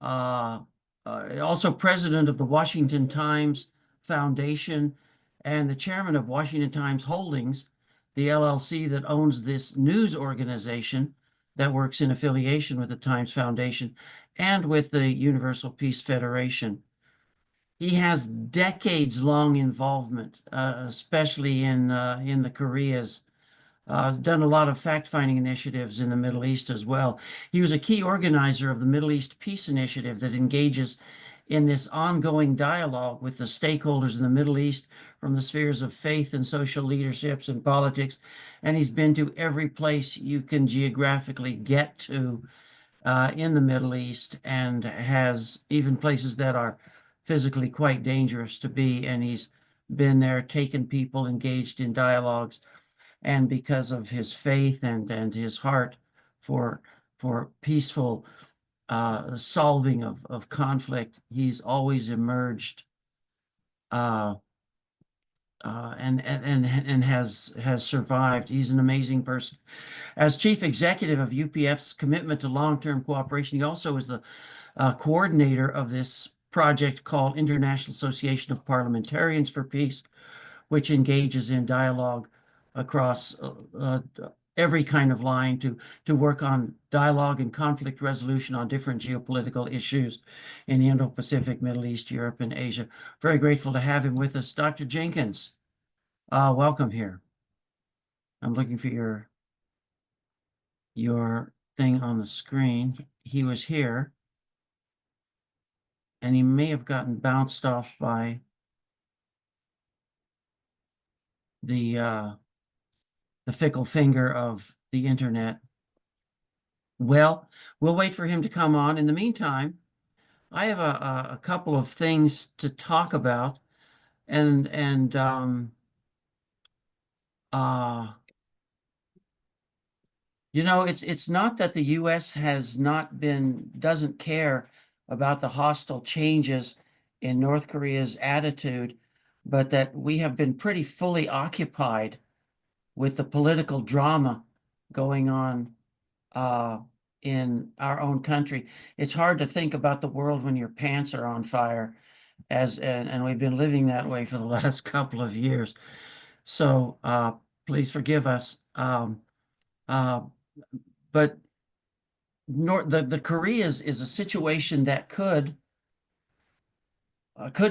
also president of the Washington Times Foundation and the chairman of Washington Times Holdings, the LLC that owns this news organization that works in affiliation with the Times Foundation and with the Universal Peace Federation. He has decades-long involvement, especially in the Koreas. Done a lot of fact-finding initiatives in the Middle East as well. He was a key organizer of the Middle East Peace Initiative that engages in this ongoing dialogue with the stakeholders in the Middle East from the spheres of faith and social leaderships and politics. And he's been to every place you can geographically get to in the Middle East, and has even places that are physically quite dangerous to be. And he's been there, taken people, engaged in dialogues. And because of his faith and his heart for peaceful solving of conflict, he's always emerged and has survived. He's an amazing person. As chief executive of UPF's commitment to long-term cooperation, he also is the coordinator of this project called International Association of Parliamentarians for Peace, which engages in dialogue across every kind of line to work on dialogue and conflict resolution on different geopolitical issues in the Indo-Pacific, Middle East, Europe, and Asia. Very grateful to have him with us. Dr. Jenkins, welcome here. I'm looking for your thing on the screen. He was here, and he may have gotten bounced off by the fickle finger of the internet. Well, we'll wait for him to come on. In the meantime, I have a couple of things to talk about, and you know, it's not that the U.S. doesn't care about the hostile changes in North Korea's attitude, but that we have been pretty fully occupied with the political drama going on in our own country. It's hard to think about the world when your pants are on fire, and we've been living that way for the last couple of years. So please forgive us. But the Koreas is a situation that could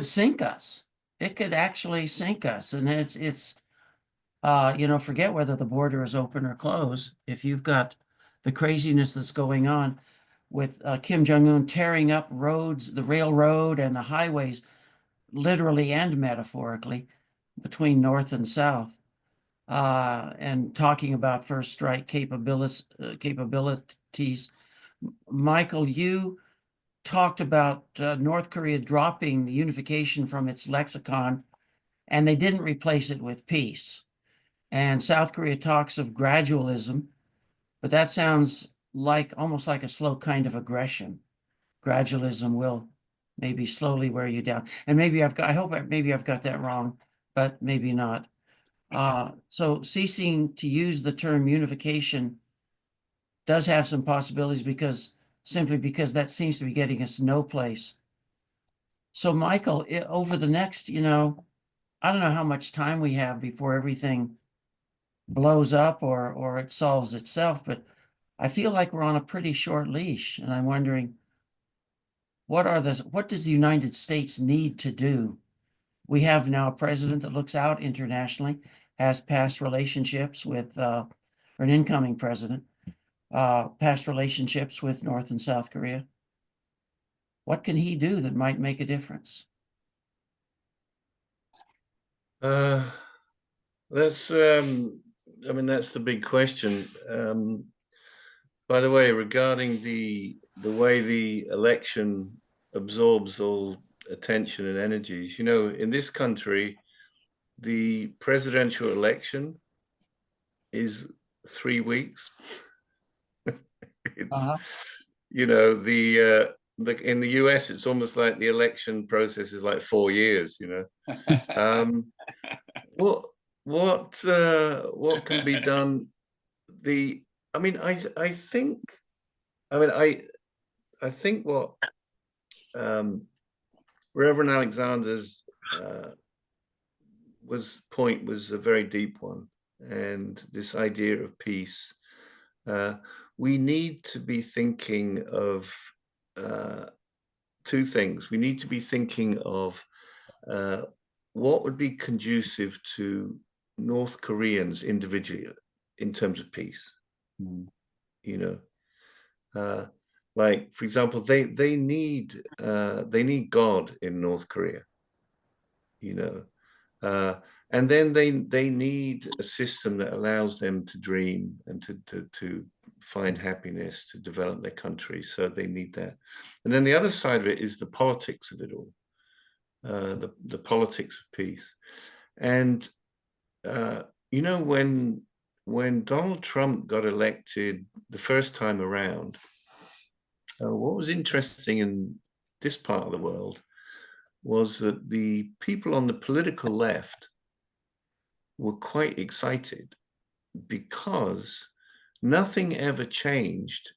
sink us. It could actually sink us, and it's you know, forget whether the border is open or closed. If you've got the craziness that's going on with Kim Jong-un tearing up roads, the railroad and the highways, literally and metaphorically, between North and South, and talking about first strike capabilities. Michael, you talked about North Korea dropping the unification from its lexicon, and they didn't replace it with peace. And South Korea talks of gradualism, but that sounds like almost like a slow kind of aggression. Gradualism will maybe slowly wear you down. And maybe I hope maybe I've got that wrong, but maybe not. So ceasing to use the term unification does have some possibilities simply because that seems to be getting us no place. So Michael, over the next, you know, I don't know how much time we have before everything blows up or it solves itself, but I feel like we're on a pretty short leash, and I'm wondering what does the United States need to do? We have now a president that looks out internationally, has past relationships with or an incoming president, past relationships with North and South Korea. What can he do that might make a difference? That's I mean, that's the big question. By the way, regarding the way the election absorbs all attention and energies, you know, in this country, the presidential election is 3 weeks. It's you know, the in the US, it's almost like the election process is like 4 years, you know. What can be done? I mean, I think what Reverend Alexander's point was a very deep one, and this idea of peace. We need to be thinking of two things. We need to be thinking of what would be conducive to North Koreans individually in terms of peace. You know, like for example, they need God in North Korea. You know, and then they need a system that allows them to dream and to find happiness, to develop their country. So they need that. And then the other side of it is the politics of it all, the politics of peace. And you know, when Donald Trump got elected the first time around, what was interesting in this part of the world was that the people on the political left were quite excited because nothing ever changed.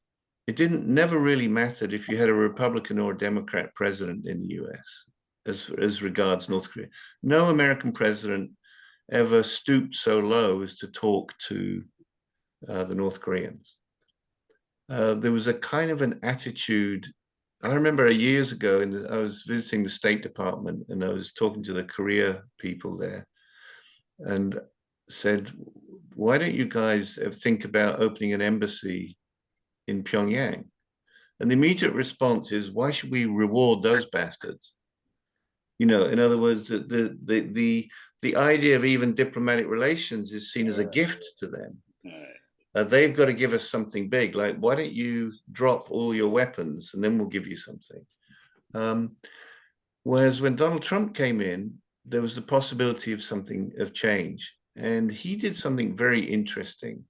It never really mattered if you had a Republican or a Democrat president in the US as regards North Korea. No American president ever stooped so low as to talk to the North Koreans. There was a kind of an attitude. I remember years ago, I was visiting the State Department, and I was talking to the Korea people there, and said, "Why don't you guys think about opening an embassy in Pyongyang?" And the immediate response is, "Why should we reward those bastards?" You know, in other words, the idea of even diplomatic relations is seen as a gift to them. They've got to give us something big. Like, why don't you drop all your weapons and then we'll give you something? Whereas when Donald Trump came in, there was the possibility of something of change, and he did something very interesting.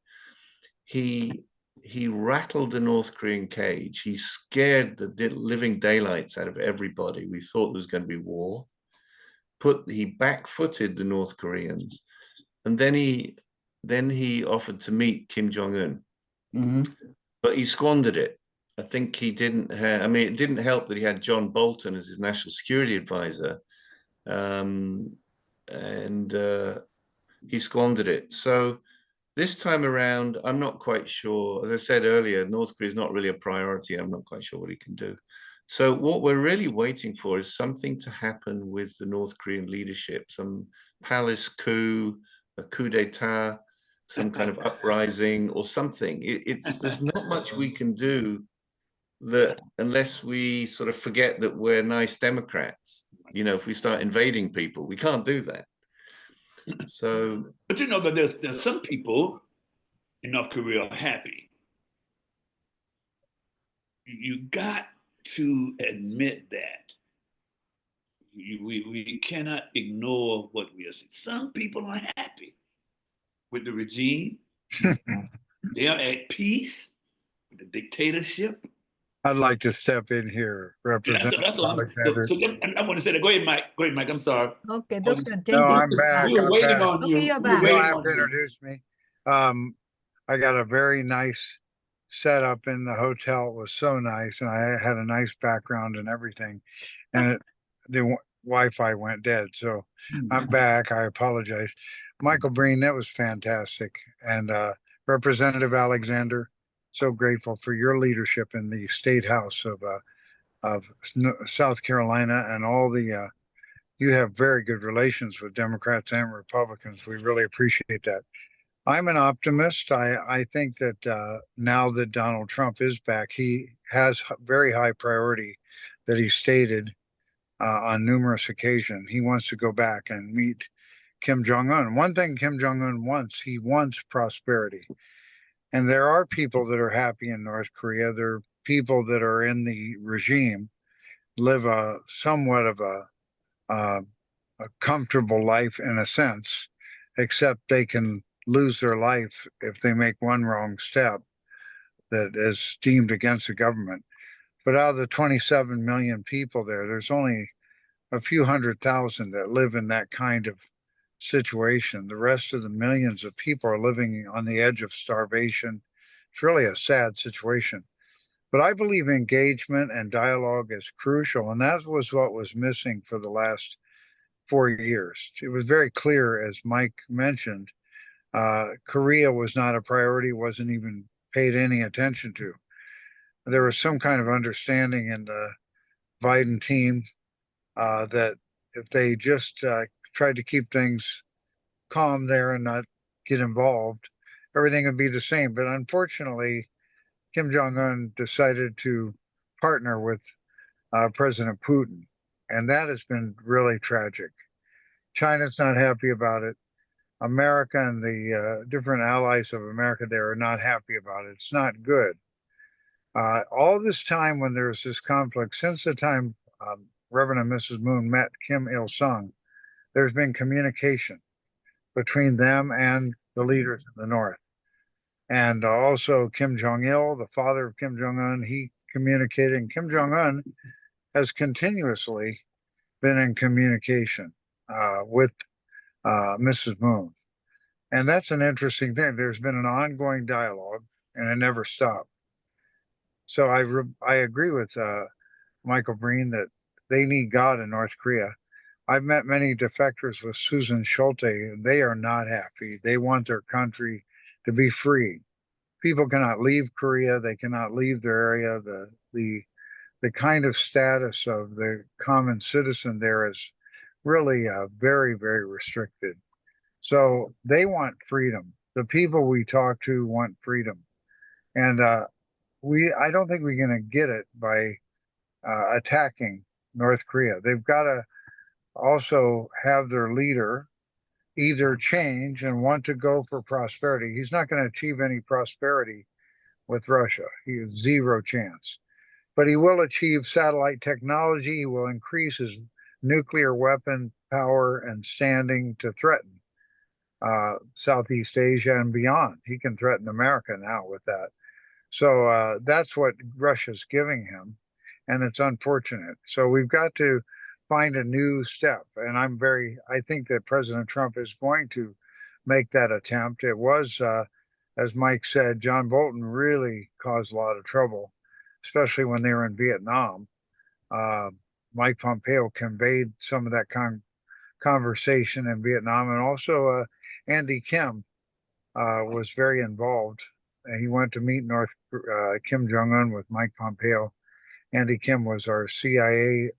He rattled the North Korean cage. He scared the living daylights out of everybody. We thought there was going to be war. He back-footed the North Koreans, and then he offered to meet Kim Jong-un, but he squandered it. I think he didn't have, I mean, it didn't help that he had John Bolton as his national security advisor, and he squandered it. So this time around, I'm not quite sure. As I said earlier, North Korea is not really a priority. I'm not quite sure what he can do. So what we're really waiting for is something to happen with the North Korean leadership, some palace coup, a coup d'etat, some kind of uprising or something. There's not much we can do that unless we sort of forget that we're nice Democrats. You know, if we start invading people, we can't do that. So, but you know, but there's some people in North Korea are happy. You got to admit that. We cannot ignore what we are seeing. Some people are happy with the regime. They are at peace with the dictatorship. I'd like to step in here, Yeah, Representative that's what Alexander. I want to say that. Go ahead, Mike. Go ahead, Mike. I'm sorry. Okay, Oh, Dr. No, Jenkins. I'm back. We were I'm waiting back. on you. Okay, you're We were back. You don't waiting have on to you. introduce me. I got a very nice setup in the hotel. It was so nice, and I had a nice background and everything. And the Wi-Fi went dead, so I'm back. I apologize. Michael Breen, that was fantastic. And Representative Alexander, so grateful for your leadership in the State House of South Carolina, and all the you have very good relations with Democrats and Republicans. We really appreciate that. I'm an optimist. I think that now that Donald Trump is back, he has very high priority that he stated on numerous occasions. He wants to go back and meet Kim Jong-un. One thing Kim Jong-un wants, he wants prosperity. And there are people that are happy in North Korea. There are people that are in the regime, live a somewhat of a comfortable life in a sense, except they can lose their life if they make one wrong step that is deemed against the government. But out of the 27 million people there, there's only a few 100,000 that live in that kind of situation. The rest of the millions of people are living on the edge of starvation. It's really a sad situation. But I believe engagement and dialogue is crucial, and that was what was missing for the last 4 years. It was very clear, as Mike mentioned, Korea was not a priority, wasn't even paid any attention to. There was some kind of understanding in the Biden team that if they just tried to keep things calm there and not get involved, everything would be the same. But unfortunately, Kim Jong-un decided to partner with President Putin, and that has been really tragic. China's not happy about it. America and the different allies of America there are not happy about it. It's not good. All this time when there's this conflict, since the time Reverend and Mrs. Moon met Kim Il-sung, there's been communication between them and the leaders in the North. And also Kim Jong-il, the father of Kim Jong-un, he communicated, and Kim Jong-un has continuously been in communication with Mrs. Moon. And that's an interesting thing. There's been an ongoing dialogue, and it never stopped. So I agree with Michael Breen that they need God in North Korea. I've met many defectors with Susan Schulte, and they are not happy. They want their country to be free. people cannot leave Korea. They cannot leave their area. The kind of status of the common citizen there is really very, very restricted. So they want freedom. The people we talk to want freedom. And I don't think we're going to get it by attacking North Korea. They've got to also have their leader either change and want to go for prosperity. He's not going to achieve any prosperity with Russia. He has zero chance. But he will achieve satellite technology. He will increase his nuclear weapon power and standing to threaten Southeast Asia and beyond. He can threaten America now with that. So that's what Russia's giving him, and it's unfortunate. So we've got to find a new step, and I think that President Trump is going to make that attempt. It was, as Mike said, John Bolton really caused a lot of trouble, especially when they were in Vietnam. Mike Pompeo conveyed some of that conversation in Vietnam, and also Andy Kim was very involved. He went to meet Kim Jong-un with Mike Pompeo. Andy Kim was our CIA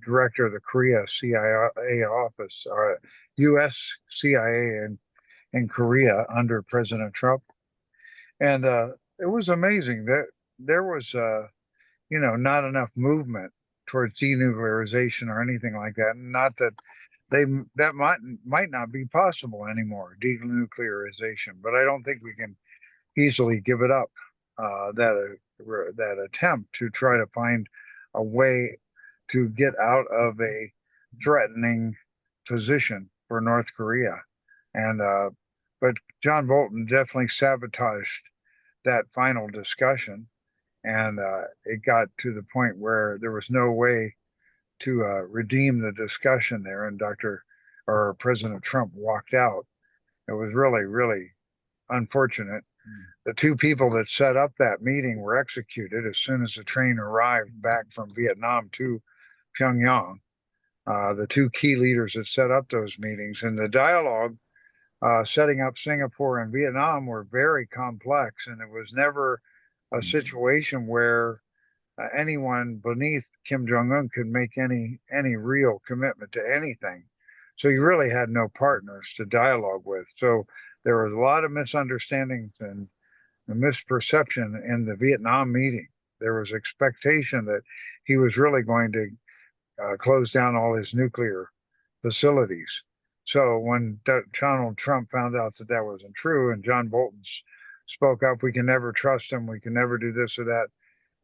director of the Korea CIA office, U.S. CIA in Korea under President Trump. And it was amazing that there was, not enough movement towards denuclearization or anything like that. Not that that might not be possible anymore, denuclearization, but I don't think we can easily give it up, that attempt to try to find a way to get out of a threatening position for North Korea. And but John Bolton definitely sabotaged that final discussion, and it got to the point where there was no way to redeem the discussion there, and President Trump walked out. It was really, really unfortunate. The two people that set up that meeting were executed as soon as the train arrived back from Vietnam to Pyongyang. The two key leaders that set up those meetings, and the dialogue setting up Singapore and Vietnam were very complex, and it was never a situation where anyone beneath Kim Jong-un could make any real commitment to anything. So you really had no partners to dialogue with. So there was a lot of misunderstandings and misperception in the Vietnam meeting. There was expectation that he was really going to close down all his nuclear facilities. So when Donald Trump found out that that wasn't true, and John Bolton spoke up, we can never trust him, we can never do this or that,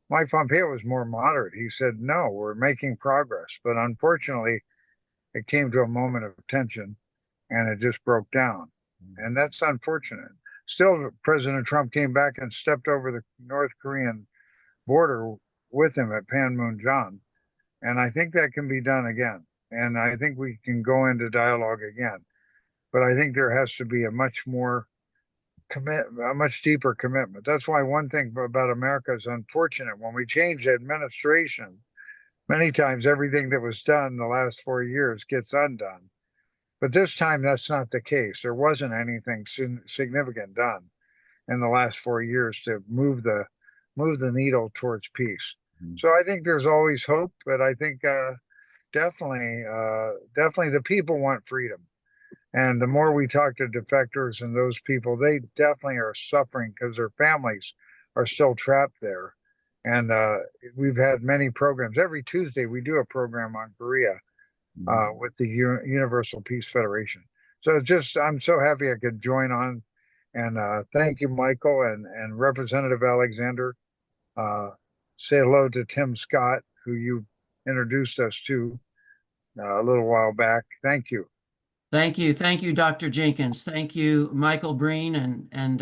Mike Pompeo was more moderate. He said, no, we're making progress. But unfortunately, it came to a moment of tension and it just broke down. And that's unfortunate. Still, President Trump came back and stepped over the North Korean border with him at Panmunjom. And I think that can be done again. And I think we can go into dialogue again. But I think there has to be a much deeper commitment. That's why one thing about America is unfortunate. When we change administration, many times everything that was done the last 4 years gets undone. But this time, that's not the case. There wasn't anything significant done in the last 4 years to move the needle towards peace. So I think there's always hope, but I think definitely the people want freedom. And the more we talk to defectors and those people, they definitely are suffering because their families are still trapped there. And we've had many programs. Every Tuesday, we do a program on Korea with the Universal Peace Federation. So I'm so happy I could join on. And thank you, Michael and Representative Alexander. Say hello to Tim Scott, who you introduced us to a little while back. Thank you. Thank you. Thank you, Dr. Jenkins. Thank you, Michael Breen and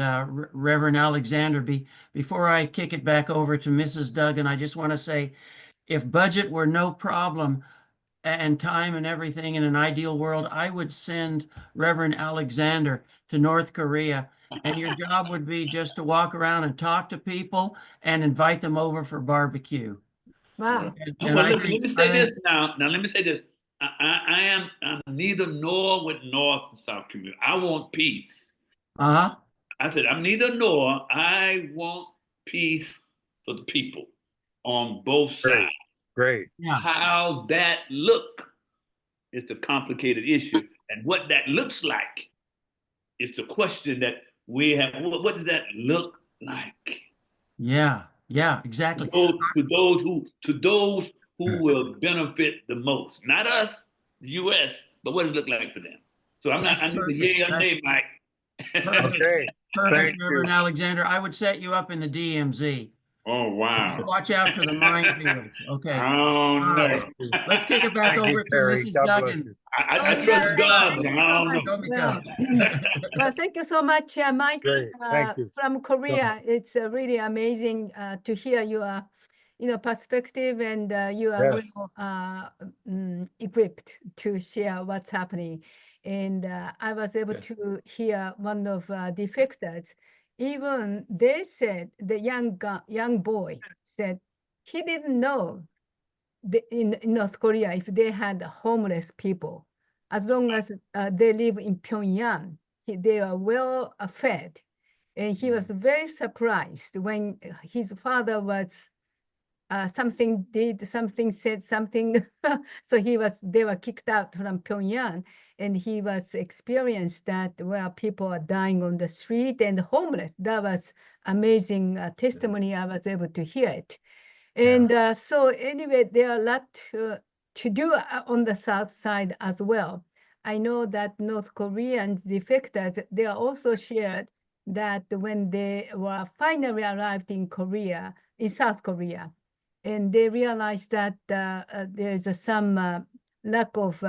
Reverend Alexander. Before I kick it back over to Mrs. Duggan, I just want to say, if budget were no problem and time and everything in an ideal world, I would send Reverend Alexander to North Korea, and your job would be just to walk around and talk to people and invite them over for barbecue. Wow. And Well, I let think, me say this now. Now, let me say this. I'm neither nor with North and South Korea. I want peace. uh-huh. I said, I'm neither nor. I want peace for the people on both sides. Great. Yeah. How that look is the complicated issue. And what that looks like is the question that we have. What does that look like? Yeah. Yeah, exactly. To those who will benefit the most. Not us, the US, but what does it look like for them? So I need a Perfect. yay or That's nay, Mike. perfect. Okay. Perfect, Thank Reverend you. Alexander. I would set you up in the DMZ. Oh, wow. Watch out for the minefields. Okay. I don't know. Thank you. Let's kick it back Thank you, over to Terry. Mrs. God bless Duggan. you. I trust God, but Thank you I so don't much. know. Tomiko. Well, thank you so much, Mike, Great. Thank you. from Korea. It's really amazing to hear your, perspective, and you are Yes. well equipped to share what's happening. And I was able Yeah. to hear one of defectors. Even they said the young boy said he didn't know in North Korea, if they had homeless people, as long as they live in Pyongyang, they are well fed. And he was very surprised when his father was said something. So they were kicked out from Pyongyang, and he was experienced that where people are dying on the street and homeless. That was amazing testimony. I was able to hear it. And so anyway, there are a lot to do on the south side as well. I know that North Korean defectors, they are also shared that when they were finally arrived in South Korea, and they realized that there is some lack of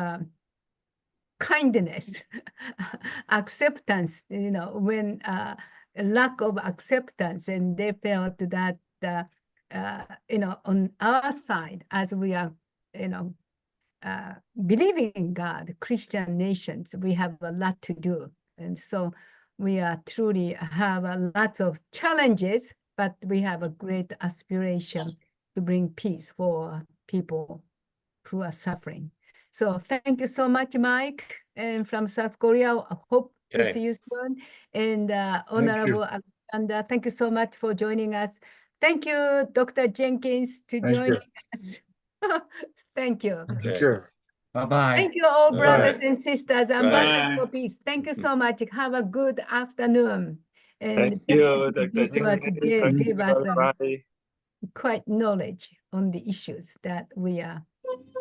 kindness, acceptance, when lack of acceptance, and they felt that, on our side, as we are, believing in God, Christian nations, we have a lot to do. And so we are truly have a lot of challenges, but we have a great aspiration to bring peace for people who are suffering. So thank you so much, Mike, and from South Korea. I hope to Okay. see you soon. And Honorable Alexander, thank you so much for joining us. Thank you, Dr. Jenkins, to Thank join you. us. Thank you. Thank Okay. you. Bye-bye. Thank you, all All brothers right. and sisters, Bye. ambassadors for peace. Thank you so much. Have a good afternoon. And Thank you, Dr. this was Jenkins. Thank gave you, us everybody. quite knowledge on the issues that we are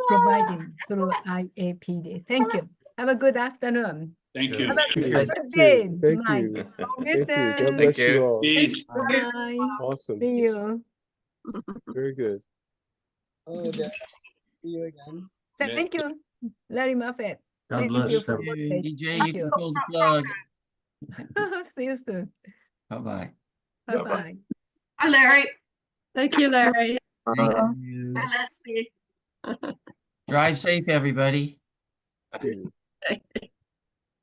providing through IAPD. Thank you. Have a good afternoon. Thank you. Have a Thank good you. day, Thank Mike. you. See you Thank you. God soon. bless you. you all. Peace. Bye. Awesome. See you. Very good. Oh, there. See you again. Thank you, Larry Moffett. God Thank bless you you. for moderating. DJ, Thank you you. can pull the plug. See you soon. Bye-bye. Bye-bye. Hi, Larry. Thank you, Larry. Thank you. Hi, Leslie. Drive safe, everybody. Thank you.